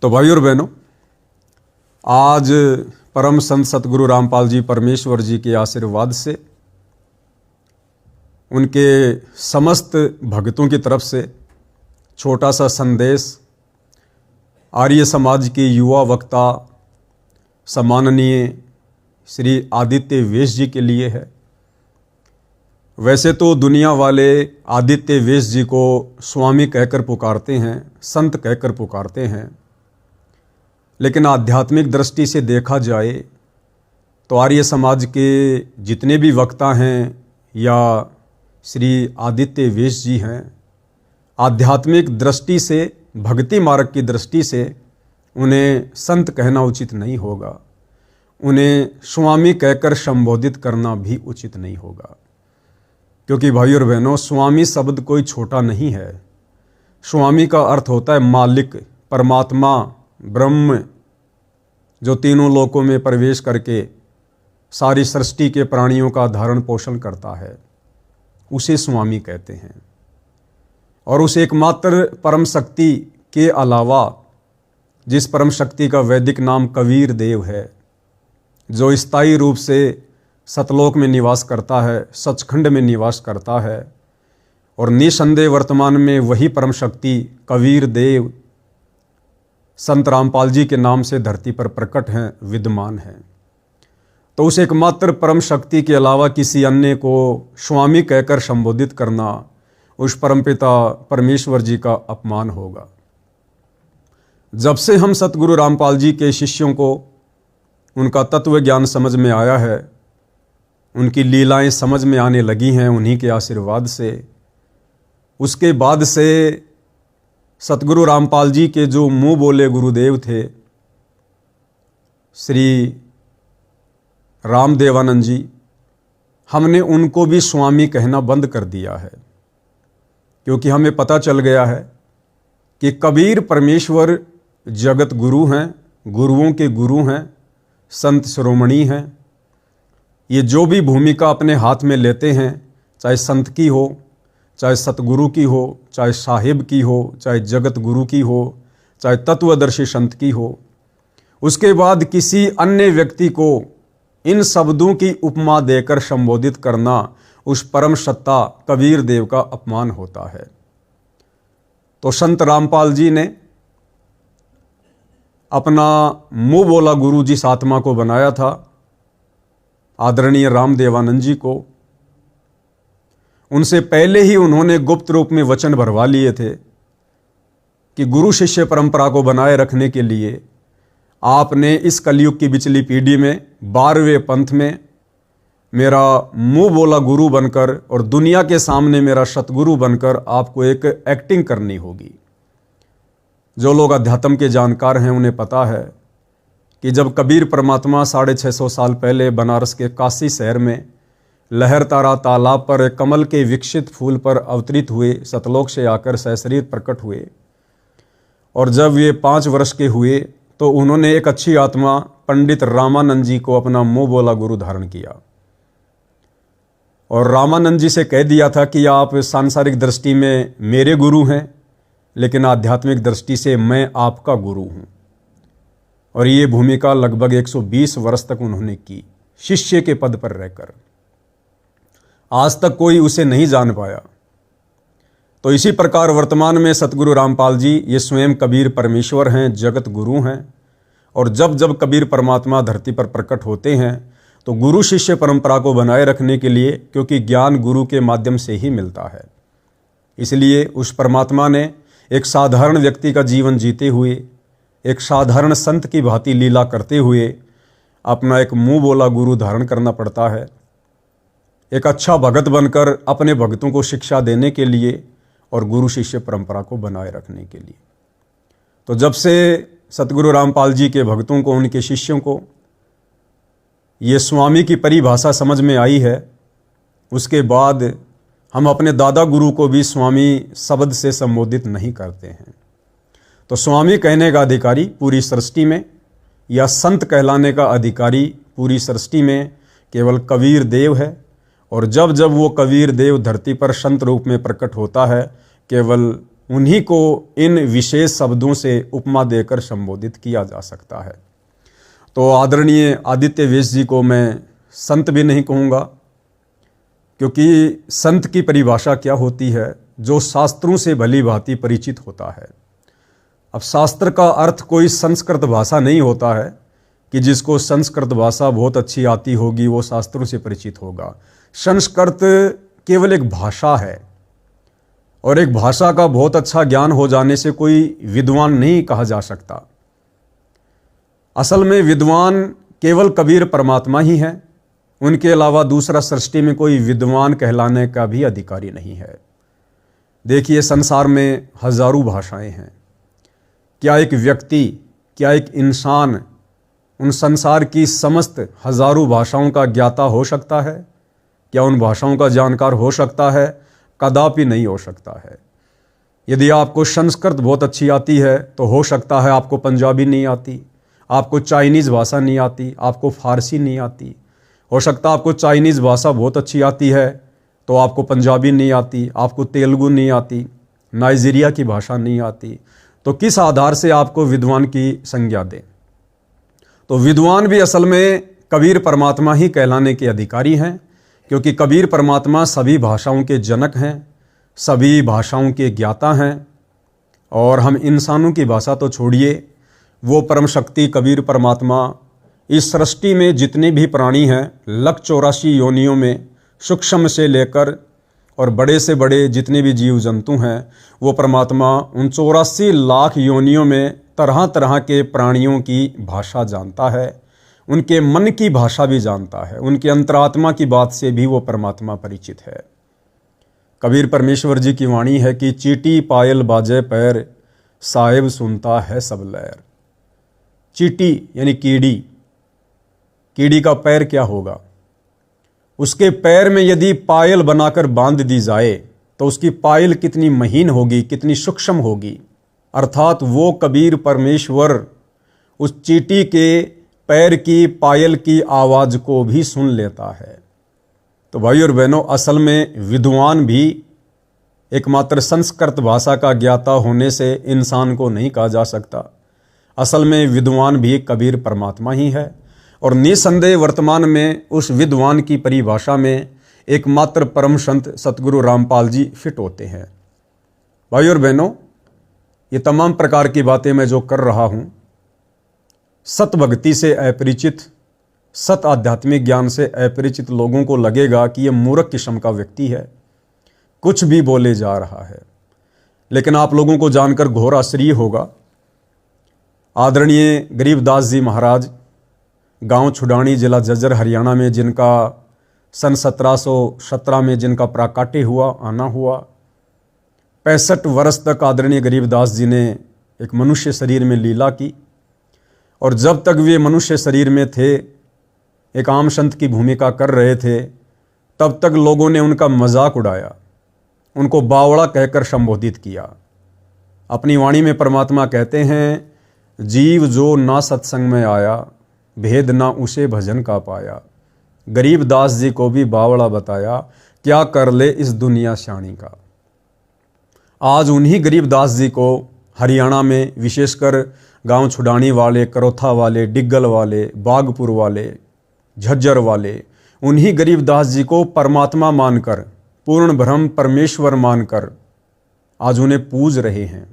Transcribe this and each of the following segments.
तो भाई और बहनों, आज परम संत सतगुरु रामपाल जी परमेश्वर जी के आशीर्वाद से, उनके समस्त भक्तों की तरफ से छोटा सा संदेश आर्य समाज के युवा वक्ता सम्माननीय श्री आदित्य वेश जी के लिए है। वैसे तो दुनिया वाले आदित्य वेश जी को स्वामी कहकर पुकारते हैं, संत कहकर पुकारते हैं, लेकिन आध्यात्मिक दृष्टि से देखा जाए तो आर्य समाज के जितने भी वक्ता हैं या श्री आदित्य वेश जी हैं, आध्यात्मिक दृष्टि से, भक्ति मार्ग की दृष्टि से उन्हें संत कहना उचित नहीं होगा, उन्हें स्वामी कहकर संबोधित करना भी उचित नहीं होगा। क्योंकि भाई और बहनों, स्वामी शब्द कोई छोटा नहीं है। स्वामी का अर्थ होता है मालिक, परमात्मा, ब्रह्म, जो तीनों लोकों में प्रवेश करके सारी सृष्टि के प्राणियों का धारण पोषण करता है, उसे स्वामी कहते हैं। और उस एकमात्र परम शक्ति के अलावा, जिस परम शक्ति का वैदिक नाम कबीर देव है, जो स्थायी रूप से सतलोक में निवास करता है, सचखंड में निवास करता है, और निसंदेह वर्तमान में वही परम शक्ति कबीर देव संत रामपाल जी के नाम से धरती पर प्रकट हैं, विद्यमान हैं। तो उस एकमात्र परम शक्ति के अलावा किसी अन्य को स्वामी कहकर संबोधित करना उस परमपिता परमेश्वर जी का अपमान होगा। जब से हम सतगुरु रामपाल जी के शिष्यों को उनका तत्व ज्ञान समझ में आया है, उनकी लीलाएं समझ में आने लगी हैं उन्हीं के आशीर्वाद से, उसके बाद से सतगुरु रामपाल जी के जो मुंह बोले गुरुदेव थे श्री रामदेवानंद जी, हमने उनको भी स्वामी कहना बंद कर दिया है। क्योंकि हमें पता चल गया है कि कबीर परमेश्वर जगत गुरु हैं, गुरुओं के गुरु हैं, संत शिरोमणि हैं। ये जो भी भूमिका अपने हाथ में लेते हैं, चाहे संत की हो, चाहे सतगुरु की हो, चाहे साहिब की हो, चाहे जगत गुरु की हो, चाहे तत्वदर्शी संत की हो, उसके बाद किसी अन्य व्यक्ति को इन शब्दों की उपमा देकर संबोधित करना उस परम सत्ता कबीर देव का अपमान होता है। तो संत रामपाल जी ने अपना मुंह बोला गुरु जिस आत्मा को बनाया था, आदरणीय रामदेवानंद जी को, उनसे पहले ही उन्होंने गुप्त रूप में वचन भरवा लिए थे कि गुरु शिष्य परंपरा को बनाए रखने के लिए आपने इस कलयुग की बिचली पीढ़ी में 12वें पंथ में मेरा मुंह बोला गुरु बनकर और दुनिया के सामने मेरा सतगुरु बनकर आपको एक एक्टिंग करनी होगी। जो लोग अध्यात्म के जानकार हैं उन्हें पता है कि जब कबीर परमात्मा 650 साल पहले बनारस के काशी शहर में लहरतारा तालाब पर कमल के विकसित फूल पर अवतरित हुए, सतलोक से आकर सशरीर प्रकट हुए, और जब ये 5 वर्ष के हुए तो उन्होंने एक अच्छी आत्मा पंडित रामानंद जी को अपना मुंह बोला गुरु धारण किया और रामानंद जी से कह दिया था कि आप सांसारिक दृष्टि में मेरे गुरु हैं, लेकिन आध्यात्मिक दृष्टि से मैं आपका गुरु हूँ। और ये भूमिका लगभग 120 वर्ष तक उन्होंने की, शिष्य के पद पर रहकर। आज तक कोई उसे नहीं जान पाया। तो इसी प्रकार वर्तमान में सतगुरु रामपाल जी ये स्वयं कबीर परमेश्वर हैं, जगत गुरु हैं। और जब जब कबीर परमात्मा धरती पर प्रकट होते हैं तो गुरु शिष्य परंपरा को बनाए रखने के लिए, क्योंकि ज्ञान गुरु के माध्यम से ही मिलता है, इसलिए उस परमात्मा ने एक साधारण व्यक्ति का जीवन जीते हुए, एक साधारण संत की भांति लीला करते हुए अपना एक मुंह बोला गुरु धारण करना पड़ता है, एक अच्छा भगत बनकर अपने भक्तों को शिक्षा देने के लिए और गुरु शिष्य परंपरा को बनाए रखने के लिए। तो जब से सतगुरु रामपाल जी के भक्तों को, उनके शिष्यों को ये स्वामी की परिभाषा समझ में आई है, उसके बाद हम अपने दादा गुरु को भी स्वामी शब्द से संबोधित नहीं करते हैं। तो स्वामी कहने का अधिकारी पूरी सृष्टि में, या संत कहलाने का अधिकारी पूरी सृष्टि में केवल कबीर देव है। और जब जब वो कबीर देव धरती पर संत रूप में प्रकट होता है, केवल उन्हीं को इन विशेष शब्दों से उपमा देकर संबोधित किया जा सकता है। तो आदरणीय आदित्य वेश जी को मैं संत भी नहीं कहूँगा, क्योंकि संत की परिभाषा क्या होती है? जो शास्त्रों से भली भांति परिचित होता है। अब शास्त्र का अर्थ कोई संस्कृत भाषा नहीं होता है कि जिसको संस्कृत भाषा बहुत अच्छी आती होगी वो शास्त्रों से परिचित होगा। संस्कृत केवल एक भाषा है, और एक भाषा का बहुत अच्छा ज्ञान हो जाने से कोई विद्वान नहीं कहा जा सकता। असल में विद्वान केवल कबीर परमात्मा ही है, उनके अलावा दूसरा सृष्टि में कोई विद्वान कहलाने का भी अधिकारी नहीं है। देखिए, संसार में हजारों भाषाएं हैं। क्या एक व्यक्ति, क्या एक इंसान उन संसार की समस्त हजारों भाषाओं का ज्ञाता हो सकता है? क्या उन भाषाओं का जानकार हो सकता है? कदापि नहीं हो सकता है। यदि आपको संस्कृत बहुत अच्छी आती है तो हो सकता है आपको पंजाबी नहीं आती, आपको चाइनीज़ भाषा नहीं आती, आपको फारसी नहीं आती। हो सकता है आपको चाइनीज़ भाषा बहुत अच्छी आती है तो आपको पंजाबी नहीं आती, आपको तेलुगु नहीं आती, नाइजीरिया की भाषा नहीं आती। तो किस आधार से आपको विद्वान की संज्ञा दें? तो विद्वान भी असल में कबीर परमात्मा ही कहलाने के अधिकारी हैं, क्योंकि कबीर परमात्मा सभी भाषाओं के जनक हैं, सभी भाषाओं के ज्ञाता हैं। और हम इंसानों की भाषा तो छोड़िए, वो परम शक्ति कबीर परमात्मा इस सृष्टि में जितने भी प्राणी हैं, 184 योनियों में, सूक्ष्म से लेकर और बड़े से बड़े जितने भी जीव जंतु हैं, वो परमात्मा उन 84 लाख योनियों में तरह तरह के प्राणियों की भाषा जानता है, उनके मन की भाषा भी जानता है, उनके अंतरात्मा की बात से भी वो परमात्मा परिचित है। कबीर परमेश्वर जी की वाणी है कि चीटी पायल बाजे पैर, साहिब सुनता है सब लहर। चीटी यानी कीड़ी, कीड़ी का पैर क्या होगा? उसके पैर में यदि पायल बनाकर बांध दी जाए तो उसकी पायल कितनी महीन होगी, कितनी सूक्ष्म होगी। अर्थात वो कबीर परमेश्वर उस चीटी के पैर की पायल की आवाज़ को भी सुन लेता है। तो भाई और बहनों, असल में विद्वान भी एकमात्र संस्कृत भाषा का ज्ञाता होने से इंसान को नहीं कहा जा सकता। असल में विद्वान भी कबीर परमात्मा ही है, और निसंदेह वर्तमान में उस विद्वान की परिभाषा में एकमात्र परम संत सतगुरु रामपाल जी फिट होते हैं। भाई और बहनों, ये तमाम प्रकार की बातें मैं जो कर रहा हूँ, सत भक्ति से अपरिचित, सत आध्यात्मिक ज्ञान से अपरिचित लोगों को लगेगा कि ये मूर्ख किस्म का व्यक्ति है, कुछ भी बोले जा रहा है। लेकिन आप लोगों को जानकर घोर आश्चर्य होगा। आदरणीय गरीबदास जी महाराज, गांव छुडानी, जिला झज्जर, हरियाणा में, जिनका सन 1717 में जिनका प्राकाट्य हुआ, आना हुआ, 65 वर्ष तक आदरणीय गरीबदास जी ने एक मनुष्य शरीर में लीला की। और जब तक वे मनुष्य शरीर में थे, एक आम संत की भूमिका कर रहे थे, तब तक लोगों ने उनका मजाक उड़ाया, उनको बावड़ा कहकर संबोधित किया। अपनी वाणी में परमात्मा कहते हैं, जीव जो ना सत्संग में आया, भेद ना उसे भजन का पाया। गरीबदास जी को भी बावड़ा बताया, क्या कर ले इस दुनिया शानी का। आज उन्हीं गरीबदास जी को हरियाणा में, विशेषकर गांव छुडानी वाले, करोथा वाले, डिग्गल वाले, बागपुर वाले, झज्जर वाले, उन्हीं गरीबदास जी को परमात्मा मानकर, पूर्ण ब्रह्म परमेश्वर मानकर आज उन्हें पूज रहे हैं।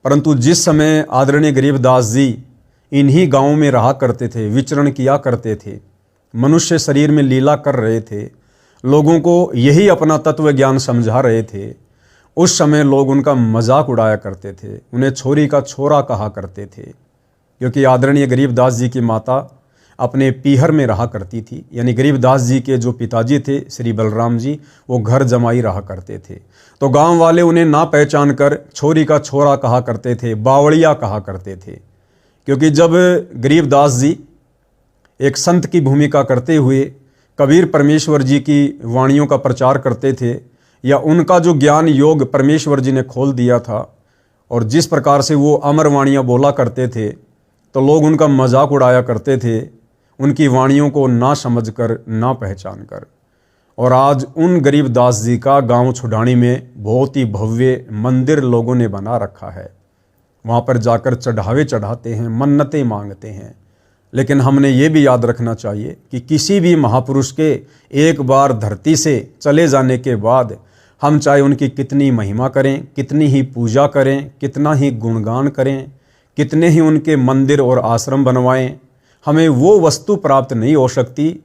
परंतु जिस समय आदरणीय गरीबदास जी इन्हीं गांवों में रहा करते थे, विचरण किया करते थे, मनुष्य शरीर में लीला कर रहे थे, लोगों को यही अपना तत्व ज्ञान समझा रहे थे, उस समय लोग उनका मजाक उड़ाया करते थे, उन्हें छोरी का छोरा कहा करते थे। क्योंकि आदरणीय गरीबदास जी की माता अपने पीहर में रहा करती थी, यानी गरीबदास जी के जो पिताजी थे श्री बलराम जी, वो घर जमाई रहा करते थे। तो गांव वाले उन्हें ना पहचान कर छोरी का छोरा कहा करते थे, बावड़िया कहा करते थे। क्योंकि जब गरीबदास जी एक संत की भूमिका करते हुए कबीर परमेश्वर जी की वाणियों का प्रचार करते थे, या उनका जो ज्ञान योग परमेश्वर जी ने खोल दिया था, और जिस प्रकार से वो अमर वाणियाँ बोला करते थे, तो लोग उनका मजाक उड़ाया करते थे, उनकी वाणियों को ना समझकर, ना पहचान कर। और आज उन गरीबदास जी का गांव छुडानी में बहुत ही भव्य मंदिर लोगों ने बना रखा है। वहाँ पर जाकर चढ़ावे चढ़ाते हैं, मन्नतें मांगते हैं। लेकिन हमने ये भी याद रखना चाहिए कि किसी भी महापुरुष के एक बार धरती से चले जाने के बाद हम चाहे उनकी कितनी महिमा करें, कितनी ही पूजा करें, कितना ही गुणगान करें, कितने ही उनके मंदिर और आश्रम बनवाएं, हमें वो वस्तु प्राप्त नहीं हो सकती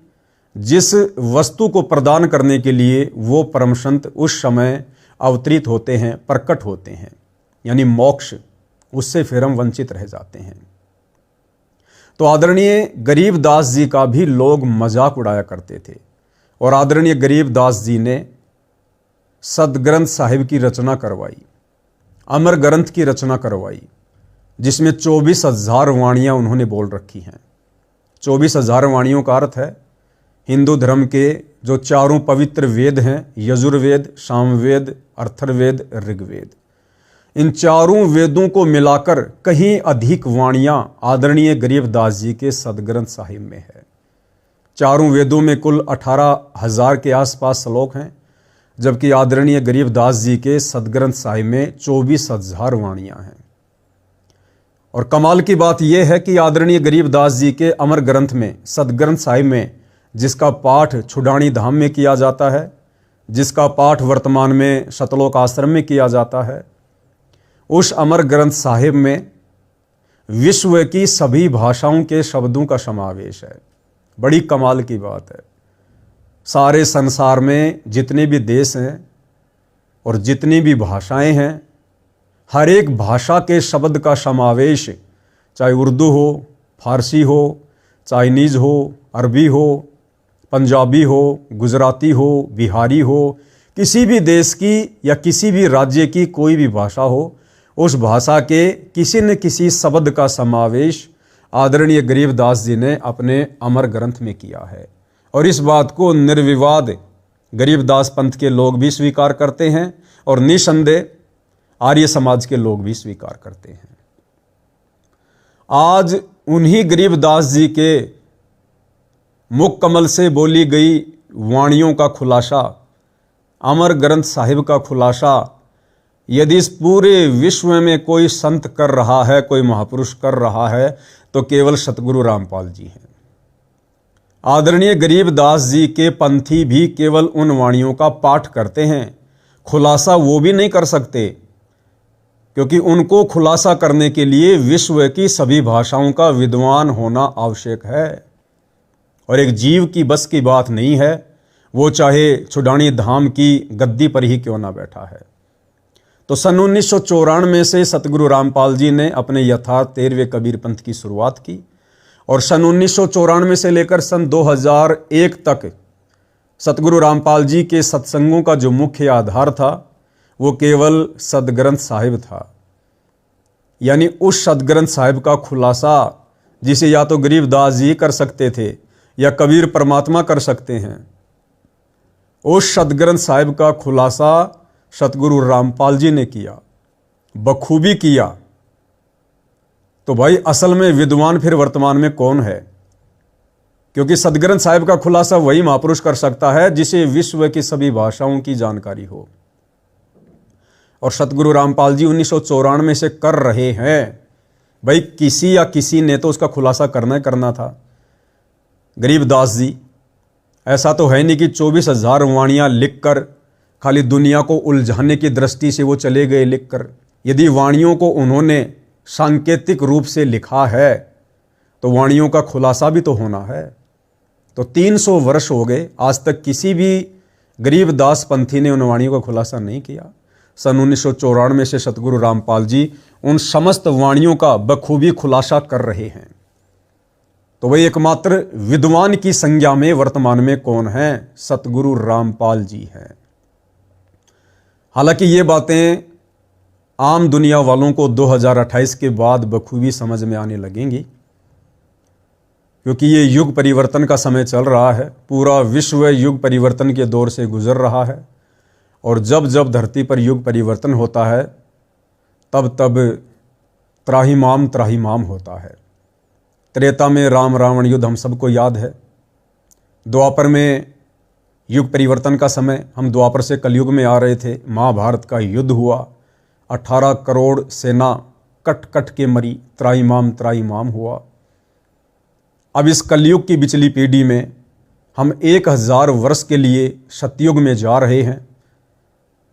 जिस वस्तु को प्रदान करने के लिए वो परम संत उस समय अवतरित होते हैं, प्रकट होते हैं, यानी मोक्ष। उससे फिर हम वंचित रह जाते हैं। तो आदरणीय गरीबदास जी का भी लोग मजाक उड़ाया करते थे और आदरणीय गरीबदास जी ने सदग्रंथ साहिब की रचना करवाई, अमर ग्रंथ की रचना करवाई, जिसमें 24,000 वाणियाँ उन्होंने बोल रखी हैं। 24,000 वाणियों का अर्थ है हिंदू धर्म के जो चारों पवित्र वेद हैं, यजुर्वेद, सामवेद, अथर्ववेद, ऋग्वेद, इन चारों वेदों को मिलाकर कहीं अधिक वाणियाँ आदरणीय गरीबदास जी के सदग्रंथ साहिब में है। चारों वेदों में कुल 18,000 के आसपास श्लोक हैं, जबकि आदरणीय गरीबदास जी के सदग्रंथ साहिब में 24,000 वाणियाँ हैं। और कमाल की बात यह है कि आदरणीय गरीबदास जी के अमर ग्रंथ में, सदग्रंथ साहिब में, जिसका पाठ छुडानी धाम में किया जाता है, जिसका पाठ वर्तमान में सतलोक आश्रम में किया जाता है, उस अमर ग्रंथ साहिब में विश्व की सभी भाषाओं के शब्दों का समावेश है। बड़ी कमाल की बात है। सारे संसार में जितने भी देश हैं और जितनी भी भाषाएं हैं, हर एक भाषा के शब्द का समावेश, चाहे उर्दू हो, फारसी हो, चाइनीज़ हो, अरबी हो, पंजाबी हो, गुजराती हो, बिहारी हो, किसी भी देश की या किसी भी राज्य की कोई भी भाषा हो, उस भाषा के किसी न किसी शब्द का समावेश आदरणीय गरीबदास जी ने अपने अमर ग्रंथ में किया है। और इस बात को निर्विवाद गरीबदास पंथ के लोग भी स्वीकार करते हैं और निसंदेह आर्य समाज के लोग भी स्वीकार करते हैं। आज उन्हीं गरीबदास जी के मुख कमल से बोली गई वाणियों का खुलासा, अमर ग्रंथ साहिब का खुलासा, यदि इस पूरे विश्व में कोई संत कर रहा है, कोई महापुरुष कर रहा है, तो केवल सतगुरु रामपाल जी हैं। आदरणीय गरीबदास जी के पंथी भी केवल उन वाणियों का पाठ करते हैं, खुलासा वो भी नहीं कर सकते, क्योंकि उनको खुलासा करने के लिए विश्व की सभी भाषाओं का विद्वान होना आवश्यक है। और एक जीव की बस की बात नहीं है, वो चाहे छुडानी धाम की गद्दी पर ही क्यों ना बैठा है। तो सन 1994 से सतगुरु रामपाल जी ने अपने यथार्थ 13वें कबीर पंथ की शुरुआत की और सन 1994 से लेकर सन 2001 तक सतगुरु रामपाल जी के सत्संगों का जो मुख्य आधार था वो केवल सदग्रंथ साहिब था। यानी उस सदग्रंथ साहिब का खुलासा जिसे या तो गरीबदास जी कर सकते थे या कबीर परमात्मा कर सकते हैं, उस सदग्रंथ साहिब का खुलासा सतगुरु रामपाल जी ने किया, बखूबी किया। तो भाई असल में विद्वान फिर वर्तमान में कौन है? क्योंकि सदग्रंथ साहिब का खुलासा वही महापुरुष कर सकता है जिसे विश्व की सभी भाषाओं की जानकारी हो। और सतगुरु रामपाल जी 1994 से कर रहे हैं। भाई किसी या किसी ने तो उसका खुलासा करना ही करना था। गरीबदास जी ऐसा तो है नहीं कि 24,000 वाणियाँ लिखकर खाली दुनिया को उलझाने की दृष्टि से वो चले गए लिखकर। यदि वाणियों को उन्होंने सांकेतिक रूप से लिखा है तो वाणियों का खुलासा भी तो होना है। तो 300 वर्ष हो गए, आज तक किसी भी गरीबदास पंथी ने उन वाणियों का खुलासा नहीं किया। सन 1994 से सतगुरु रामपाल जी उन समस्त वाणियों का बखूबी खुलासा कर रहे हैं। तो वही एकमात्र विद्वान की संज्ञा में वर्तमान में कौन है? सतगुरु रामपाल जी हैं। हालांकि ये बातें आम दुनिया वालों को 2028 के बाद बखूबी समझ में आने लगेंगी, क्योंकि ये युग परिवर्तन का समय चल रहा है। पूरा विश्व युग परिवर्तन के दौर से गुजर रहा है और जब जब धरती पर युग परिवर्तन होता है तब तब त्राहिमाम होता है। त्रेता में राम रावण युद्ध हम सबको याद है। द्वापर में युग परिवर्तन का समय, हम द्वापर से कलयुग में आ रहे थे। महाभारत का युद्ध हुआ, 18 करोड़ सेना कट कट के मरी, त्राईमाम त्राईमाम हुआ। अब इस कलयुग की बिचली पीढ़ी में हम 1000 वर्ष के लिए सतयुग में जा रहे हैं।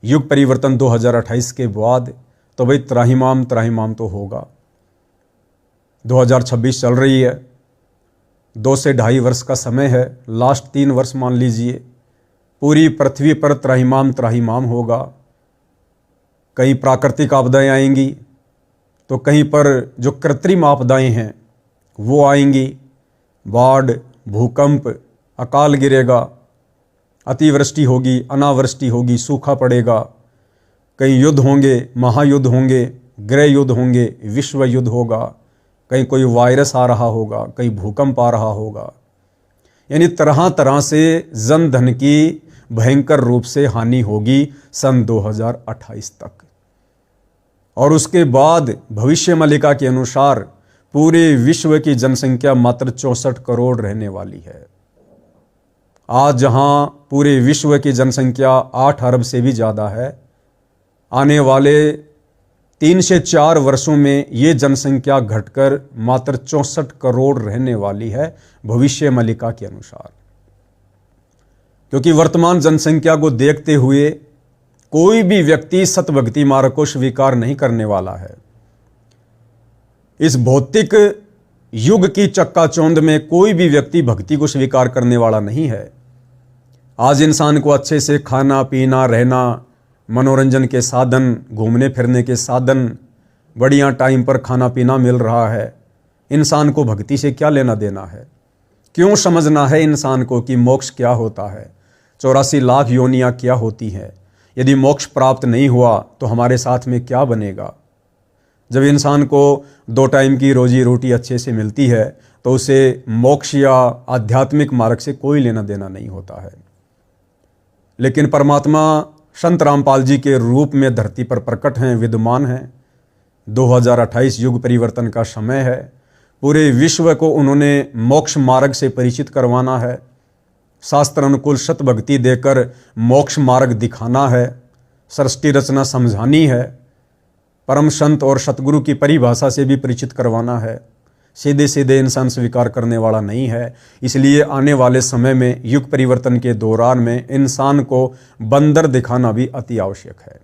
युग परिवर्तन 2028 के बाद तो भाई त्राहिमाम त्राहिमाम तो होगा। 2026 चल रही है, 2 से 2.5 वर्ष का समय है, लास्ट 3 वर्ष मान लीजिए, पूरी पृथ्वी पर त्राहिमाम त्राहिमाम होगा। कहीं प्राकृतिक आपदाएं आएंगी तो कहीं पर जो कृत्रिम आपदाएं हैं वो आएंगी। बाढ़, भूकंप, अकाल गिरेगा, अतिवृष्टि होगी, अनावृष्टि होगी, सूखा पड़ेगा। कहीं युद्ध होंगे, महायुद्ध होंगे, गृह युद्ध होंगे, विश्व युद्ध होगा। कहीं कोई वायरस आ रहा होगा, कहीं भूकंप आ रहा होगा। यानी तरह तरह से जन धन की भयंकर रूप से हानि होगी सन 2028 तक। और उसके बाद भविष्य मलिका के अनुसार पूरे विश्व की जनसंख्या मात्र 64 करोड़ रहने वाली है। आज जहां पूरे विश्व की जनसंख्या 8 अरब से भी ज़्यादा है, आने वाले 3 से 4 वर्षों में ये जनसंख्या घटकर मात्र 64 करोड़ रहने वाली है भविष्य मलिका के अनुसार। क्योंकि वर्तमान जनसंख्या को देखते हुए कोई भी व्यक्ति सतभक्ति मार्ग को स्वीकार नहीं करने वाला है। इस भौतिक युग की चक्काचौंध में कोई भी व्यक्ति भक्ति को स्वीकार करने वाला नहीं है। आज इंसान को अच्छे से खाना पीना, रहना, मनोरंजन के साधन, घूमने फिरने के साधन, बढ़िया टाइम पर खाना पीना मिल रहा है। इंसान को भक्ति से क्या लेना देना है? क्यों समझना है इंसान को कि मोक्ष क्या होता है, 84 लाख योनियाँ क्या होती हैं? यदि मोक्ष प्राप्त नहीं हुआ तो हमारे साथ में क्या बनेगा? जब इंसान को 2 टाइम की रोजी रोटी अच्छे से मिलती है तो उसे मोक्ष या आध्यात्मिक मार्ग से कोई लेना देना नहीं होता है। लेकिन परमात्मा संत रामपाल जी के रूप में धरती पर प्रकट हैं, विद्यमान हैं। 2028 युग परिवर्तन का समय है। पूरे विश्व को उन्होंने मोक्ष मार्ग से परिचित करवाना है, शास्त्र अनुकूल सत भक्ति देकर मोक्ष मार्ग दिखाना है, सृष्टि रचना समझानी है, परम संत और सतगुरु की परिभाषा से भी परिचित करवाना है। सीधे सीधे इंसान स्वीकार करने वाला नहीं है। इसलिए आने वाले समय में युग परिवर्तन के दौरान में इंसान को बंदर दिखाना भी अति आवश्यक है।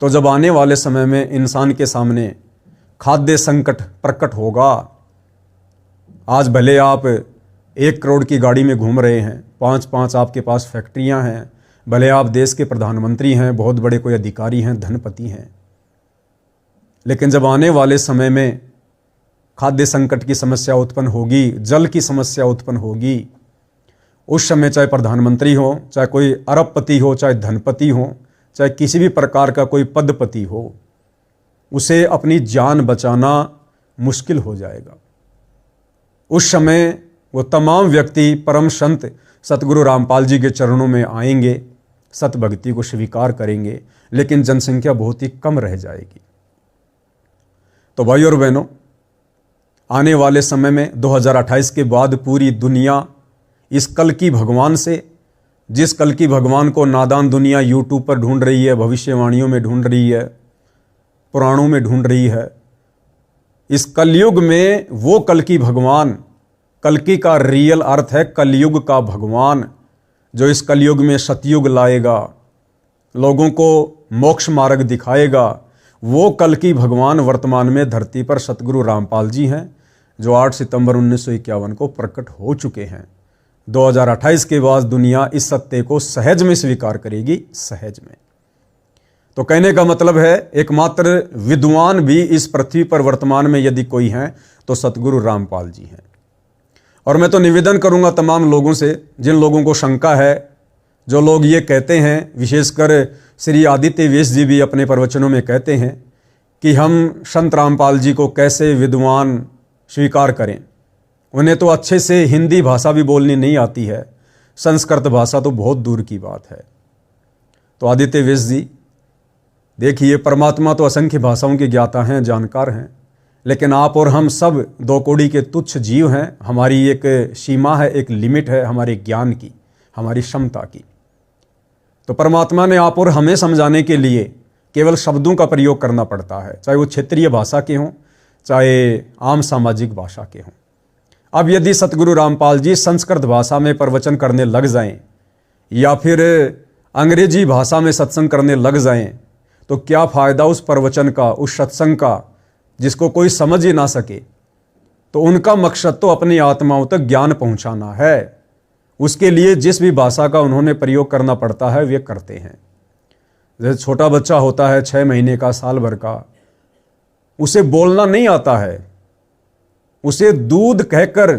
तो जब आने वाले समय में इंसान के सामने खाद्य संकट प्रकट होगा, आज भले आप 1 करोड़ की गाड़ी में घूम रहे हैं, 5-5 आपके पास फैक्ट्रियां हैं, भले आप देश के प्रधानमंत्री हैं, बहुत बड़े कोई अधिकारी हैं, धनपति हैं, लेकिन जब आने वाले समय में खाद्य संकट की समस्या उत्पन्न होगी, जल की समस्या उत्पन्न होगी, उस समय चाहे प्रधानमंत्री हो, चाहे कोई अरबपति हो, चाहे धनपति हो, चाहे किसी भी प्रकार का कोई पदपति हो, उसे अपनी जान बचाना मुश्किल हो जाएगा। उस समय वो तमाम व्यक्ति परम संत सतगुरु रामपाल जी के चरणों में आएंगे, सत भक्ति को स्वीकार करेंगे, लेकिन जनसंख्या बहुत ही कम रह जाएगी। तो भाई और बहनों, आने वाले समय में 2028 के बाद पूरी दुनिया इस कल की भगवान से, जिस कल की भगवान को नादान दुनिया यूट्यूब पर ढूंढ रही है, भविष्यवाणियों में ढूंढ रही है, पुराणों में ढूंढ रही है, इस कलयुग में वो कल की भगवान, कल्कि का रियल अर्थ है कलयुग का भगवान, जो इस कलयुग में सतयुग लाएगा, लोगों को मोक्ष मार्ग दिखाएगा, वो कल की भगवान वर्तमान में धरती पर सतगुरु रामपाल जी हैं, जो 8 सितंबर 1951 को प्रकट हो चुके हैं। 2028 के बाद दुनिया इस सत्य को सहज में स्वीकार करेगी, सहज में। तो कहने का मतलब है, एकमात्र विद्वान भी इस पृथ्वी पर वर्तमान में यदि कोई हैं तो सतगुरु रामपाल जी हैं। और मैं तो निवेदन करूंगा तमाम लोगों से, जिन लोगों को शंका है, जो लोग ये कहते हैं, विशेषकर श्री आदित्य वेश जी भी अपने प्रवचनों में कहते हैं कि हम संत रामपाल जी को कैसे विद्वान स्वीकार करें, उन्हें तो अच्छे से हिंदी भाषा भी बोलनी नहीं आती है, संस्कृत भाषा तो बहुत दूर की बात है। तो आदित्य वेश जी, देखिए, परमात्मा तो असंख्य भाषाओं के ज्ञाता हैं, जानकार हैं, लेकिन आप और हम सब 2 कौड़ी के तुच्छ जीव हैं। हमारी एक सीमा है, एक लिमिट है हमारे ज्ञान की, हमारी क्षमता की। तो परमात्मा ने आप और हमें समझाने के लिए केवल शब्दों का प्रयोग करना पड़ता है, चाहे वो क्षेत्रीय भाषा के हों, चाहे आम सामाजिक भाषा के हों। अब यदि सतगुरु रामपाल जी संस्कृत भाषा में प्रवचन करने लग जाएं या फिर अंग्रेजी भाषा में सत्संग करने लग जाएं, तो क्या फ़ायदा उस प्रवचन का, उस सत्संग का, जिसको कोई समझ ही ना सके। तो उनका मकसद तो अपनी आत्माओं तक ज्ञान पहुंचाना है। उसके लिए जिस भी भाषा का उन्होंने प्रयोग करना पड़ता है वे करते हैं। जैसे छोटा बच्चा होता है 6 महीने का, साल भर का, उसे बोलना नहीं आता है, उसे दूध कहकर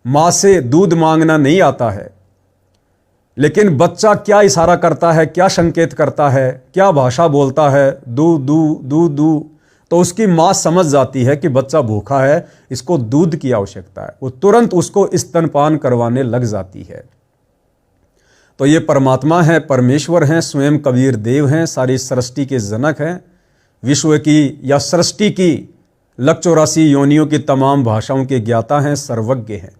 माँ से दूध मांगना नहीं आता है, लेकिन बच्चा क्या इशारा करता है, क्या संकेत करता है, क्या भाषा बोलता है, दू दू दू दू, तो उसकी माँ समझ जाती है कि बच्चा भूखा है, इसको दूध की आवश्यकता है। वो तुरंत उसको स्तनपान करवाने लग जाती है। तो ये परमात्मा है, परमेश्वर हैं, स्वयं कबीर देव हैं, सारी सृष्टि के जनक हैं, विश्व की या सृष्टि की 184 योनियों की तमाम भाषाओं के ज्ञाता हैं, सर्वज्ञ हैं।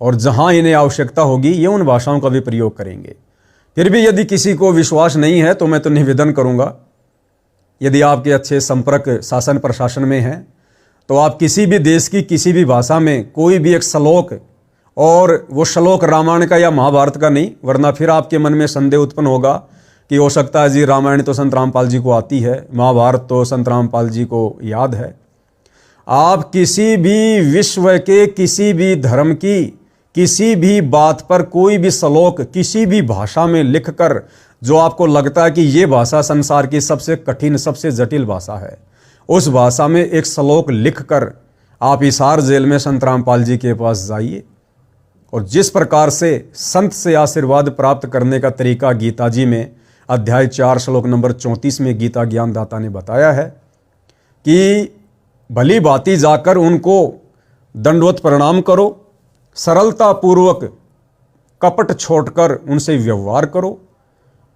और जहां इन्हें आवश्यकता होगी ये उन भाषाओं का भी प्रयोग करेंगे। फिर भी यदि किसी को विश्वास नहीं है तो मैं तो निवेदन करूंगा, यदि आपके अच्छे संपर्क शासन प्रशासन में हैं तो आप किसी भी देश की किसी भी भाषा में कोई भी एक श्लोक, और वो श्लोक रामायण का या महाभारत का नहीं, वरना फिर आपके मन में संदेह उत्पन्न होगा कि हो सकता है जी रामायण तो संत रामपाल जी को आती है, महाभारत तो संत रामपाल जी को याद है। आप किसी भी विश्व के किसी भी धर्म की किसी भी बात पर कोई भी श्लोक किसी भी भाषा में लिखकर, जो आपको लगता है कि ये भाषा संसार की सबसे कठिन, सबसे जटिल भाषा है, उस भाषा में एक श्लोक लिखकर आप हिसार जेल में संत रामपाल जी के पास जाइए। और जिस प्रकार से संत से आशीर्वाद प्राप्त करने का तरीका गीता जी में अध्याय 4 श्लोक नंबर 34 में गीता ज्ञानदाता ने बताया है कि भली भांति जाकर उनको दंडवत प्रणाम करो, सरलता पूर्वक कपट छोड़कर उनसे व्यवहार करो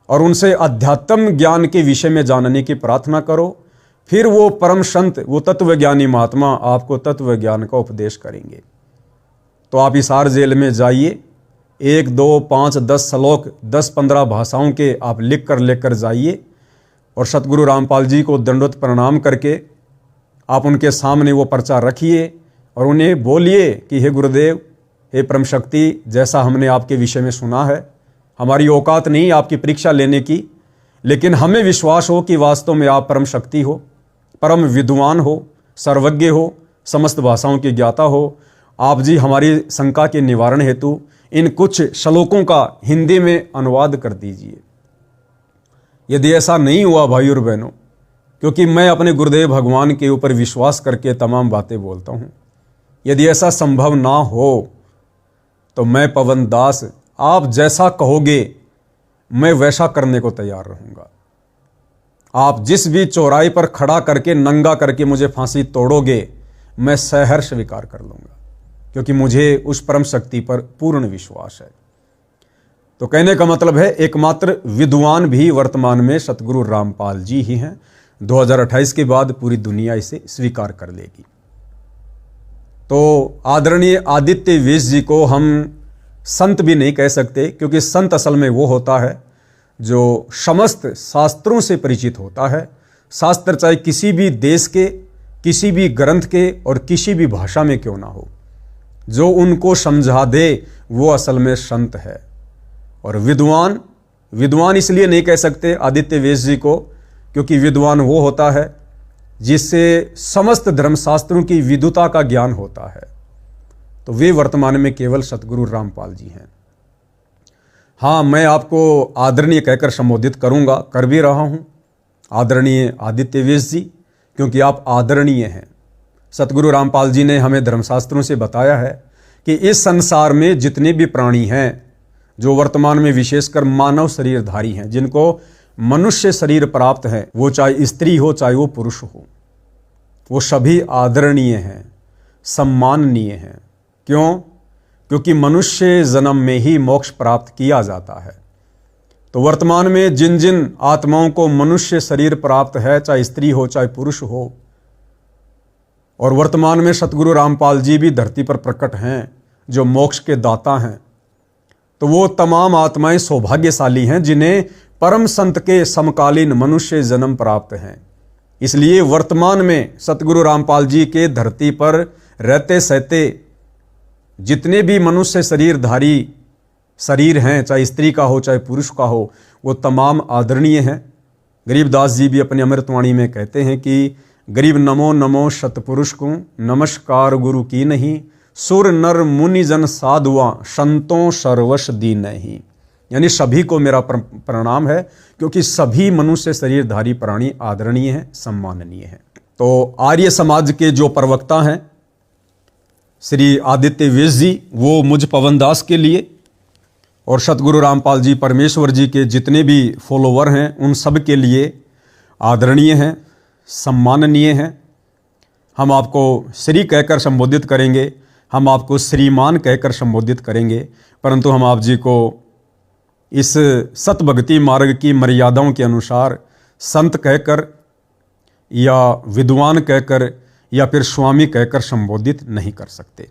और उनसे अध्यात्म ज्ञान के विषय में जानने की प्रार्थना करो। फिर वो परम संत, वो तत्वज्ञानी महात्मा आपको तत्व ज्ञान का उपदेश करेंगे। तो आप हिसार जेल में जाइए, 1, 2, 5, 10 श्लोक 10-15 भाषाओं के आप लिख कर जाइए और सतगुरु रामपाल जी को दंडवत प्रणाम करके आप उनके सामने वो पर्चा रखिए और उन्हें बोलिए कि हे गुरुदेव, हे परम शक्ति, जैसा हमने आपके विषय में सुना है, हमारी औकात नहीं आपकी परीक्षा लेने की, लेकिन हमें विश्वास हो कि वास्तव में आप परम शक्ति हो, परम विद्वान हो, सर्वज्ञ हो, समस्त भाषाओं के ज्ञाता हो। आप जी हमारी शंका के निवारण हेतु इन कुछ श्लोकों का हिंदी में अनुवाद कर दीजिए। यदि ऐसा नहीं हुआ भाई और बहनों, क्योंकि मैं अपने गुरुदेव भगवान के ऊपर विश्वास करके तमाम बातें बोलता हूँ, यदि ऐसा संभव ना हो तो मैं पवन दास, आप जैसा कहोगे मैं वैसा करने को तैयार रहूँगा। आप जिस भी चौराहे पर खड़ा करके नंगा करके मुझे फांसी तोड़ोगे, मैं सहर्ष स्वीकार कर लूँगा, क्योंकि मुझे उस परम शक्ति पर पूर्ण विश्वास है। तो कहने का मतलब है एकमात्र विद्वान भी वर्तमान में सतगुरु रामपाल जी ही हैं। 2028 के बाद पूरी दुनिया इसे स्वीकार कर लेगी। तो आदरणीय आदित्य वेश जी को हम संत भी नहीं कह सकते, क्योंकि संत असल में वो होता है जो समस्त शास्त्रों से परिचित होता है। शास्त्र चाहे किसी भी देश के, किसी भी ग्रंथ के और किसी भी भाषा में क्यों ना हो, जो उनको समझा दे वो असल में संत है। और विद्वान इसलिए नहीं कह सकते आदित्य वेश जी को, क्योंकि विद्वान वो होता है जिससे समस्त धर्मशास्त्रों की विद्वता का ज्ञान होता है। तो वे वर्तमान में केवल सतगुरु रामपाल जी हैं। हाँ, मैं आपको आदरणीय कहकर संबोधित करूंगा, कर भी रहा हूं, आदरणीय आदित्य वेश जी, क्योंकि आप आदरणीय हैं। सतगुरु रामपाल जी ने हमें धर्मशास्त्रों से बताया है कि इस संसार में जितने भी प्राणी हैं, जो वर्तमान में विशेषकर मानव शरीरधारी हैं, जिनको मनुष्य शरीर प्राप्त है, वो चाहे स्त्री हो चाहे वो पुरुष हो, वो सभी आदरणीय हैं, सम्माननीय हैं। क्यों? क्योंकि मनुष्य जन्म में ही मोक्ष प्राप्त किया जाता है। तो वर्तमान में जिन जिन आत्माओं को मनुष्य शरीर प्राप्त है, चाहे स्त्री हो चाहे पुरुष हो, और वर्तमान में सतगुरु रामपाल जी भी धरती पर प्रकट हैं, जो मोक्ष के दाता हैं, तो वो तमाम आत्माएं सौभाग्यशाली हैं जिन्हें परम संत के समकालीन मनुष्य जन्म प्राप्त हैं। इसलिए वर्तमान में सतगुरु रामपाल जी के धरती पर रहते सहते जितने भी मनुष्य शरीरधारी शरीर हैं, चाहे स्त्री का हो चाहे पुरुष का हो, वो तमाम आदरणीय हैं। गरीबदास जी भी अपनी अमृतवाणी में कहते हैं कि गरीब नमो नमो सतपुरुष को नमस्कार गुरु की नहीं, सुर नर मुनि जन साधुआ संतों सर्वश दीन ही। यानी सभी को मेरा प्रणाम है, क्योंकि सभी मनुष्य शरीरधारी प्राणी आदरणीय हैं, सम्माननीय हैं। तो आर्य समाज के जो प्रवक्ता हैं श्री आदित्य वेश जी, वो मुझ पवनदास के लिए और सतगुरु रामपाल जी परमेश्वर जी के जितने भी फॉलोवर हैं उन सब के लिए आदरणीय हैं, सम्माननीय हैं। हम आपको श्री कहकर संबोधित करेंगे, हम आपको श्रीमान कहकर संबोधित करेंगे, परंतु हम आप जी को इस सतभक्ति मार्ग की मर्यादाओं के अनुसार संत कहकर या विद्वान कहकर या फिर स्वामी कहकर संबोधित नहीं कर सकते।